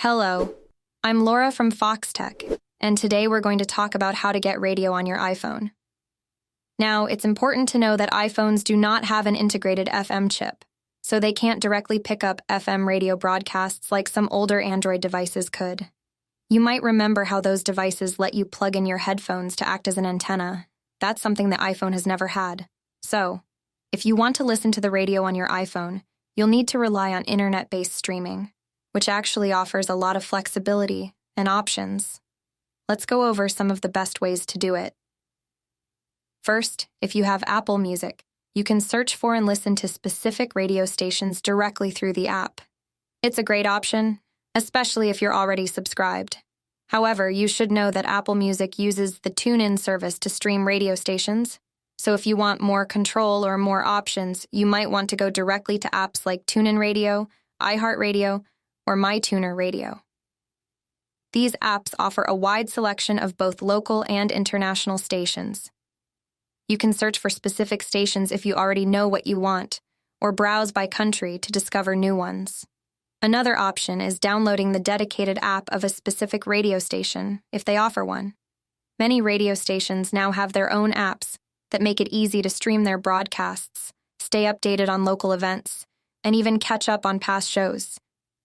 Hello, I'm Laura from Foxtecc, and today we're going to talk about how to get radio on your iPhone. Now, it's important to know that iPhones do not have an integrated FM chip, so they can't directly pick up FM radio broadcasts like some older Android devices could. You might remember how those devices let you plug in your headphones to act as an antenna. That's something the iPhone has never had. So, if you want to listen to the radio on your iPhone, you'll need to rely on internet-based streaming, which actually offers a lot of flexibility and options. Let's go over some of the best ways to do it. First, if you have Apple Music, you can search for and listen to specific radio stations directly through the app. It's a great option, especially if you're already subscribed. However, you should know that Apple Music uses the TuneIn service to stream radio stations, so if you want more control or more options, you might want to go directly to apps like TuneIn Radio, iHeartRadio, or MyTuner Radio. These apps offer a wide selection of both local and international stations. You can search for specific stations if you already know what you want, or browse by country to discover new ones. Another option is downloading the dedicated app of a specific radio station, if they offer one. Many radio stations now have their own apps that make it easy to stream their broadcasts, stay updated on local events, and even catch up on past shows.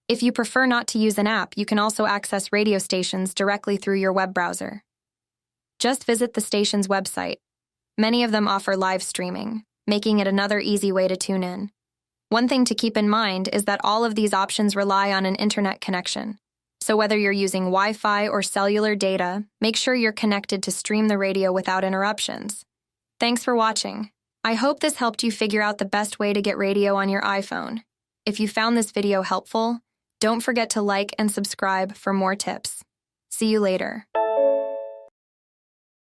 If you prefer not to use an app, you can also access radio stations directly through your web browser. Just visit the station's website. Many of them offer live streaming, making it another easy way to tune in. One thing to keep in mind is that all of these options rely on an internet connection. So whether you're using Wi-Fi or cellular data, make sure you're connected to stream the radio without interruptions. Thanks for watching. I hope this helped you figure out the best way to get radio on your iPhone. If you found this video helpful, don't forget to like and subscribe for more tips. See you later.